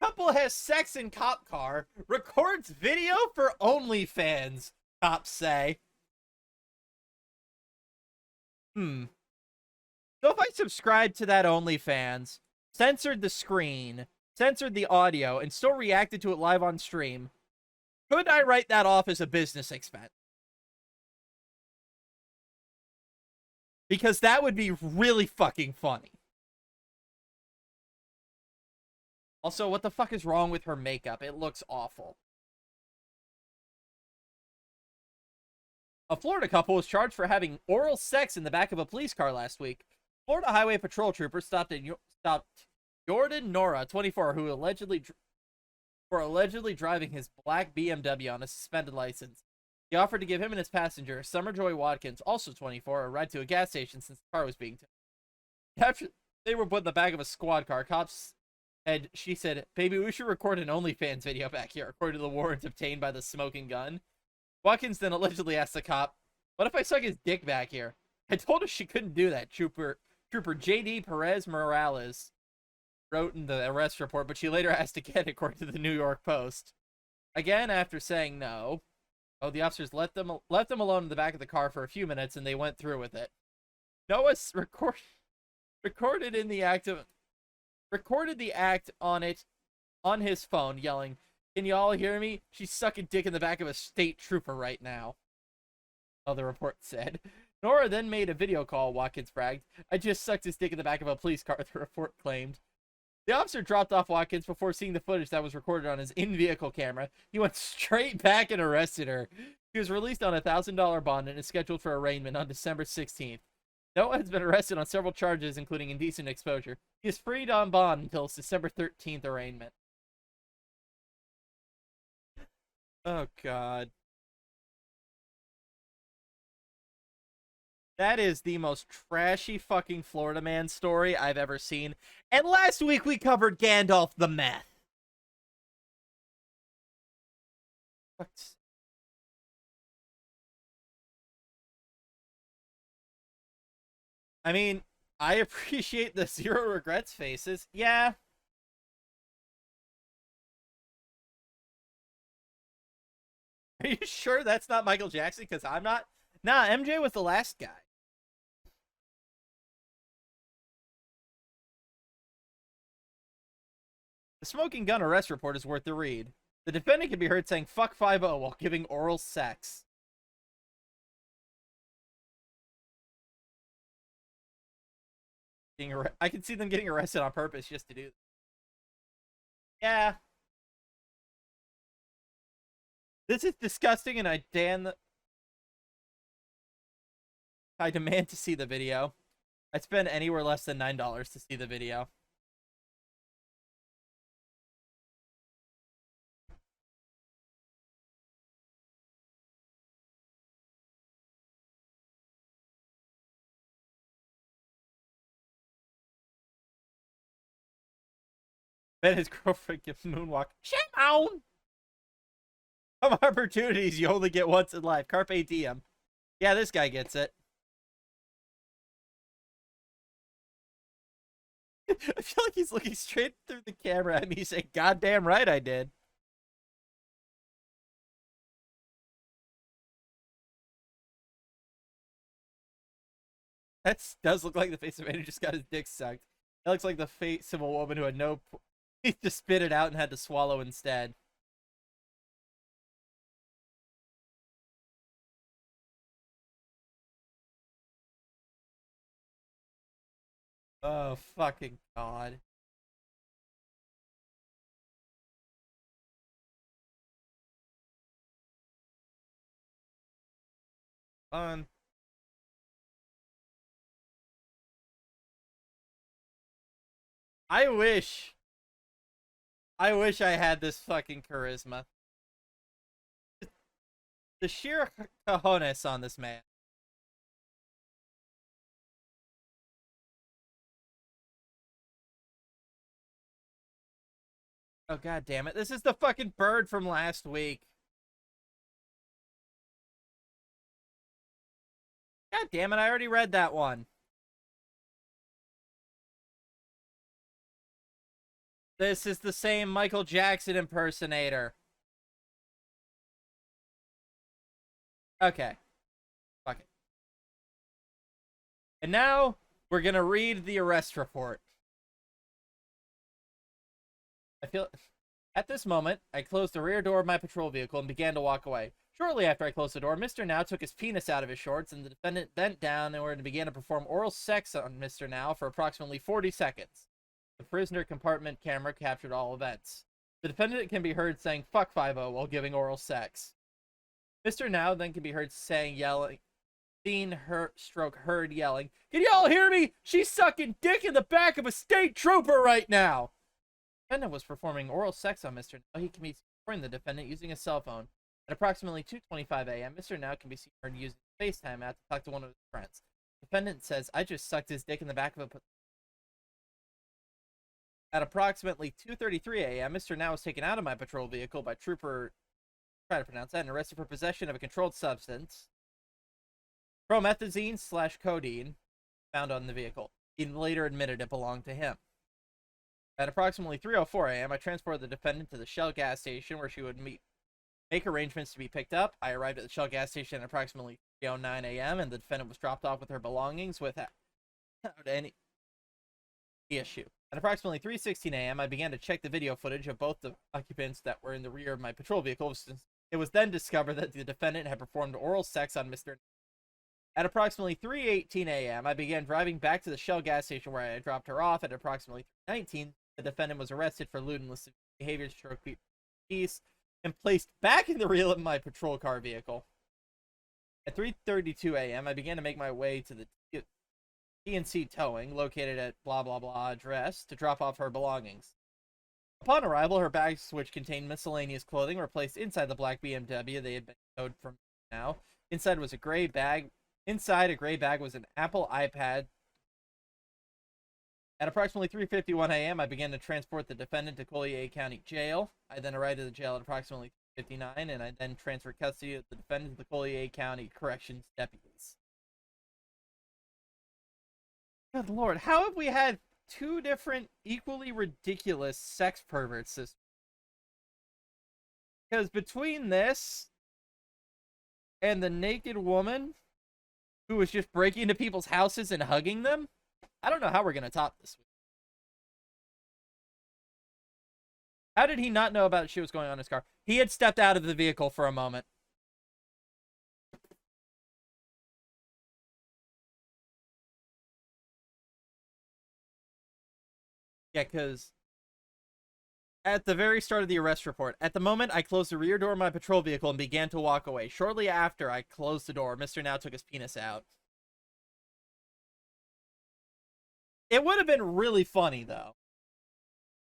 Couple has sex in cop car, records video for OnlyFans, cops say. So if I subscribed to that OnlyFans, censored the screen, censored the audio, and still reacted to it live on stream, could I write that off as a business expense? Because that would be really fucking funny. Also, what the fuck is wrong with her makeup? It looks awful. A Florida couple was charged for having oral sex in the back of a police car last week. Florida Highway Patrol troopers stopped Jordan Nora, 24, who allegedly driving his black BMW on a suspended license. He offered to give him and his passenger, Summerjoy Watkins, also 24, a ride to a gas station since the car was being towed. After they were put in the back of a squad car, cops she said, "Baby, we should record an OnlyFans video back here," according to the warrant obtained by the smoking gun. Watkins then allegedly asked the cop, "What if I suck his dick back here?" I told her she couldn't do that, Trooper J.D. Perez Morales wrote in the arrest report, but she later asked again, according to the New York Post. Again, after saying no, the officers let them alone in the back of the car for a few minutes, and they went through with it. Noah recorded the act on his phone, yelling, "Can you all hear me? She's sucking dick in the back of a state trooper right now," the report said. Nora then made a video call, Watkins bragged. "I just sucked his dick in the back of a police car," the report claimed. The officer dropped off Watkins before seeing the footage that was recorded on his in-vehicle camera. He went straight back and arrested her. She was released on a $1,000 bond and is scheduled for arraignment on December 16th. Noah has been arrested on several charges, including indecent exposure. He is freed on bond until his December 13th arraignment. Oh, God. That is the most trashy fucking Florida man story I've ever seen. And last week we covered Gandalf the Meth. What? I mean, I appreciate the zero regrets faces. Yeah. Are you sure that's not Michael Jackson? Because I'm not. Nah, MJ was the last guy. The smoking gun arrest report is worth the read. The defendant can be heard saying "fuck 5-0" while giving oral sex. I can see them getting arrested on purpose just to do that. Yeah. This is disgusting, and I demand to see the video. I'd spend anywhere less than $9 to see the video. Then his girlfriend gives moonwalk. Shimon! Some opportunities you only get once in life. Carpe diem. Yeah, this guy gets it. I feel like he's looking straight through the camera at me saying, "Goddamn right I did." That does look like the face of a man who just got his dick sucked. That looks like the face of a woman who had no... He just spit it out and had to swallow instead. Oh, fucking God. Um, I wish... I wish I had this fucking charisma. The sheer cojones on this man. Oh, God damn it. This is the fucking bird from last week. God damn it, I already read that one. This is the same Michael Jackson impersonator. Okay. Fuck it. And now, we're gonna read the arrest report. I feel... At this moment, I closed the rear door of my patrol vehicle and began to walk away. Shortly after I closed the door, Mr. Now took his penis out of his shorts, and the defendant bent down and began to perform oral sex on Mr. Now for approximately 40 seconds. The prisoner compartment camera captured all events. The defendant can be heard saying "fuck 5-0" while giving oral sex. Mr. Now then can be heard saying, yelling, heard yelling, "Can y'all hear me? She's sucking dick in the back of a state trooper right now!" The defendant was performing oral sex on Mr. Now. He can be recording the defendant using a cell phone. At approximately 2:25 a.m., Mr. Now can be seen using FaceTime app to talk to one of his friends. The defendant says, "I just sucked his dick in the back of a..." At approximately 2:33 a.m., Mr. Now was taken out of my patrol vehicle by Trooper, try to pronounce that, and arrested for possession of a controlled substance, promethazine/codeine, found on the vehicle. He later admitted it belonged to him. At approximately 3:04 a.m., I transported the defendant to the Shell gas station where she would make arrangements to be picked up. I arrived at the Shell gas station at approximately 3:09 a.m., and the defendant was dropped off with her belongings without any issue. At approximately 3:16 a.m., I began to check the video footage of both the occupants that were in the rear of my patrol vehicle. It was then discovered that the defendant had performed oral sex on Mr. At approximately 3:18 a.m., I began driving back to the Shell gas station where I had dropped her off. At approximately 3:19, the defendant was arrested for lewd and lascivious behavior to stroke peace and placed back in the rear of my patrol car vehicle. At 3:32 a.m., I began to make my way to the T&C Towing, located at blah blah blah address, to drop off her belongings. Upon arrival, her bags, which contained miscellaneous clothing, were placed inside the black BMW they had been towed from now. Inside a gray bag was an Apple iPad. At approximately 3:51 a.m., I began to transport the defendant to Collier County Jail. I then arrived at the jail at approximately 3:59, and I then transferred custody of the defendant to the Collier County Corrections deputies. Good Lord, how have we had two different equally ridiculous sex perverts this? Because between this and the naked woman who was just breaking into people's houses and hugging them, I don't know how we're going to top this week. How did he not know about shit was going on in his car? He had stepped out of the vehicle for a moment. Yeah, because at the very start of the arrest report, at the moment I closed the rear door of my patrol vehicle and began to walk away. Shortly after I closed the door, Mr. Now took his penis out. It would have been really funny, though,